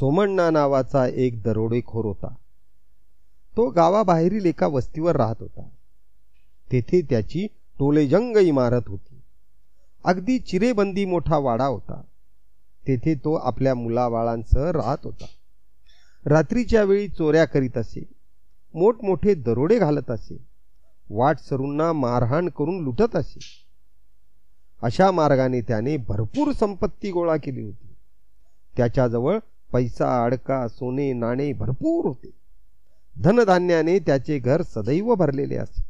सोमण्णा नावाचा एक दरोडेखोर होता. तो गावाबाहेरील एका वस्तीवर राहत होता. तेथे त्याची टोलेजंग इमारत होती. अगदी चिरेबंदी मोठा वाडा होता. तेथे तो आपल्या मुलाबाळांसह राहत होता. रात्रीच्या वेळी चोऱ्या करीत असे, मोठमोठे दरोडे घालत असे, वाटसरूंना मारहाण करून लुटत असे. अशा मार्गाने त्याने भरपूर संपत्ती गोळा केली होती. त्याच्याजवळ पैसा, अडका, सोने, नाणे भरपूर होते. धनधान्याने त्याचे घर सदैव भरलेले असे.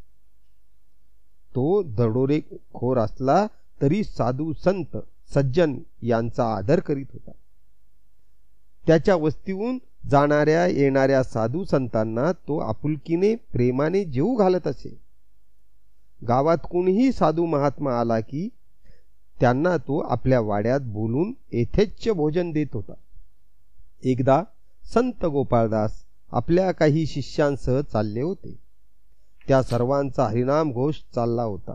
तो दरोडेखोर असला तरी साधू, संत, सज्जन यांचा आदर करीत होता. त्याच्या वस्तीहून जाणाऱ्या येणाऱ्या साधू संतांना तो आपुलकीने प्रेमाने जेवू घालत असे. गावात कोणीही साधू महात्मा आला की त्यांना तो आपल्या वाड्यात बोलून यथेच्छ भोजन देत होता. एकदा संत गोपाळदास आपल्या काही शिष्यांसह चालले होते. त्या सर्वांचा हरिनाम घोष चालला होता.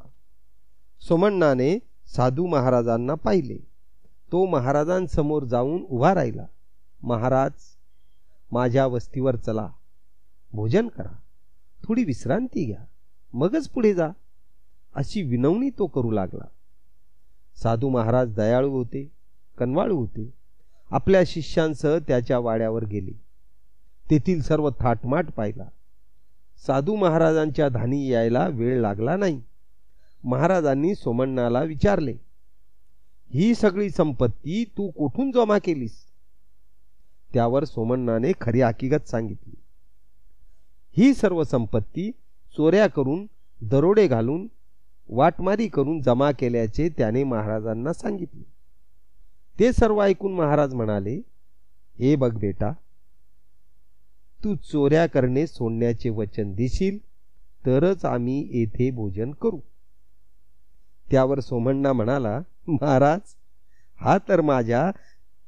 सोमण्णाने साधू महाराजांना पाहिले. तो महाराजांसमोर जाऊन उभा राहिला. महाराज, माझ्या वस्तीवर चला, भोजन करा, थोडी विश्रांती घ्या, मगच पुढे जा, अशी विनवणी तो करू लागला. साधू महाराज दयाळू होते, कनवाळू होते. आपल्या शिष्यांसह त्याच्या वाड्यावर गेले. तेथील सर्व थाटमाट पाहिला. साधू महाराजांच्या धानी यायला वेळ लागला नाही. महाराजांनी सोमण्णाला विचारले, ही सगळी संपत्ती तू कोठून जमा केलीस? त्यावर सोमण्णाने खरी हकीकत सांगितली. ही सर्व संपत्ती चोऱ्या करून, दरोडे घालून, वाटमारी करून जमा केल्याचे त्याने महाराजांना सांगितले. ते सर्व ऐकून महाराज म्हणाले, हे बघ बेटा, तू चोऱ्या करणे सोडण्याचे वचन देशील तरच आम्ही येथे भोजन करू. त्यावर सोमण्णा म्हणाला, महाराज, हा तर माझ्या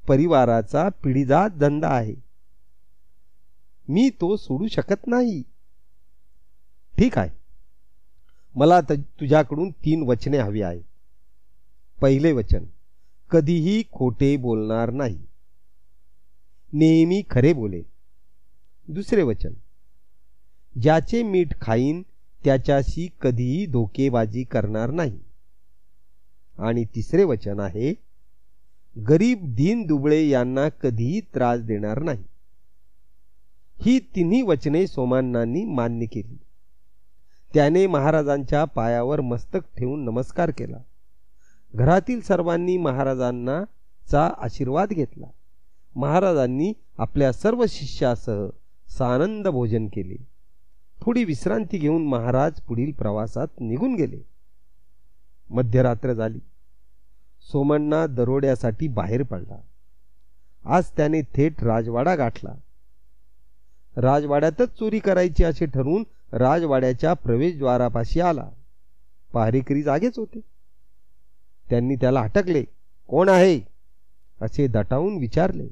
परिवाराचा पिढीजात धंदा आहे. मी तो सोडू शकत नाही. ठीक आहे, मला तुझ्याकडून 3 वचने हवी आहेत. पहिले वचन, कधीही खोटे बोलणार नाही, नेहमी खरे बोलेल. दुसरे वचन, ज्याचे मीठ खाईन त्याच्याशी कधीही धोकेबाजी करणार नाही. आणि तिसरे वचन आहे, गरीब, दीन, दुबळे यांना कधीही त्रास देणार नाही. ही 3 वचने सोमण्णांनी मान्य केली. त्याने महाराजांच्या पायावर मस्तक ठेवून नमस्कार केला. घरातील सर्वांनी महाराजांना चा आशीर्वाद घेतला. महाराजांनी आपल्या सर्व शिष्यासह सानंद भोजन केले. थोडी विश्रांती घेऊन महाराज पुढील प्रवासात निघून गेले. मध्यरात्र झाली. सोमण्णा दरोड्यासाठी बाहेर पडला. आज त्याने थेट राजवाडा गाठला. राजवाड्यातच चोरी करायची असे ठरवून राजवाड्याच्या प्रवेशद्वारापाशी आला. पहारेकरी जागेच होते. त्यांनी त्याला अटकले. कोण आहे असे दटावून विचारले.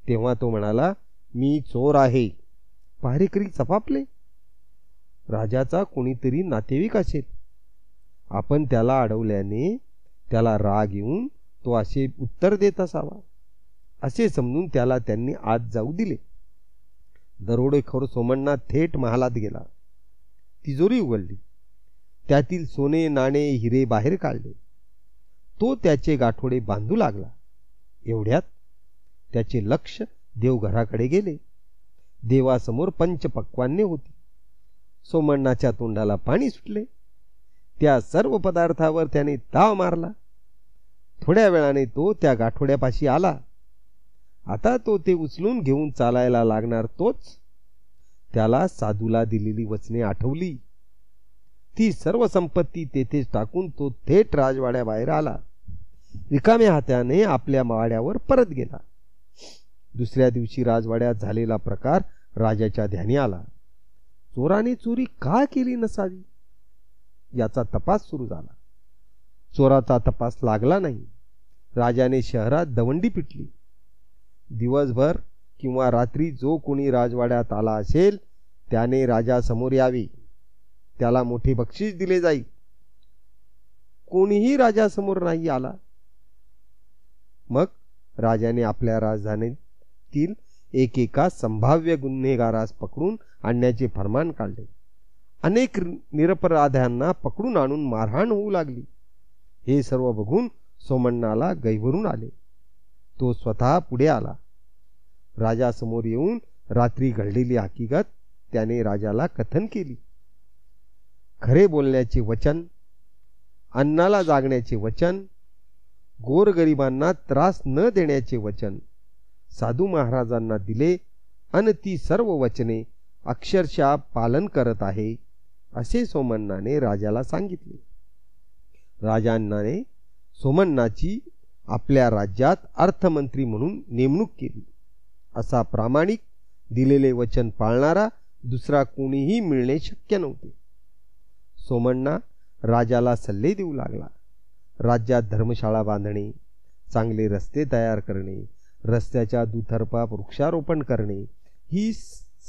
तेव्हा तो म्हणाला, मी चोर आहे. पहारेकरी चपापले. राजाचा कोणीतरी नातेवाईक असेल. आपण त्याला अडवल्याने त्याला राग येऊन तो असे उत्तर देत असावा असे समजून त्याला त्यांनी आत जाऊ दिले. दरोडेखोर सोमण्णा थेट महालात गेला. तिजोरी उघडली. त्यातील सोने, नाणे, हिरे बाहेर काढले. तो त्याचे गाठोडे बांधू लागला. एवढ्यात त्याचे लक्ष देवघराकडे गेले. देवासमोर पंचपक्वान्ने होती. सोमण्णाच्या तोंडाला पाणी सुटले. त्या सर्व पदार्थावर त्याने ताव मारला. थोड्या वेळाने तो त्या गाठोड्यापाशी आला. आता तो ते उचलून घेऊन चालायला लागणार तोच त्याला साधूला दिलेली वचने आठवली. ती सर्व संपत्ती तेथेच टाकून तो थेट राजवाड्याबाहेर आला. रिकाम्या हाताने आपल्या वाड्यावर परत गेला. दुसऱ्या दिवशी राजवाड्यात झालेला प्रकार राजाच्या ध्यानी आला. चोराने चोरी का केली नसावी याचा तपास सुरू झाला. चोराचा तपास लागला नाही. राजाने शहरात दवंडी पिटली. दिवसभर किंवा रात्री जो कोणी राजवाड्यात आला असेल त्याने राजासमोर यावे. त्याला मोठे बक्षीस दिले जाईल. कोणीही राजासमोर नाही आला. मग राजाने आपल्या राजधानीत वस्तीतील एकेका संभाव्य गुन्हेगारास पकडून आणण्याचे फरमान काढले. अनेक निरपराध्यांना पकडून आणून मारहाण होऊ लागली. हे सर्व बघून सोमण्णाला गैवरून आले. तो स्वतः पुढे आला. राजासमोर येऊन रात्री घडलेली हकीकत त्याने राजाला कथन केली. खरे बोलण्याचे वचन, अन्नाला जागण्याचे वचन, गोरगरिबांना त्रास न देण्याचे वचन साधू महाराजांना दिले अन ती सर्व वचने अक्षरशः पालन करत आहे असे सोमण्णाने राजाला सांगितले. राजांनाने सोमण्णाची आपल्या राज्यात अर्थमंत्री म्हणून नेमणूक केली. असा प्रामाणिक दिलेले वचन पाळणारा दुसरा कोणीही मिळणे शक्य नव्हते. सोमण्णा राजाला सल्ले देऊ लागला. राज्यात धर्मशाळा बांधणे, चांगले रस्ते तयार करणे, रस्त्याच्या दुतर्फा वृक्षारोपण करणे ही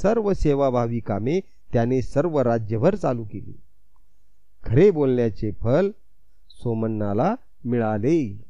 सर्व सेवाभावी कामे त्याने सर्व राज्यभर चालू केली. खरे बोलण्याचे फल सोमण्णाला मिळाले.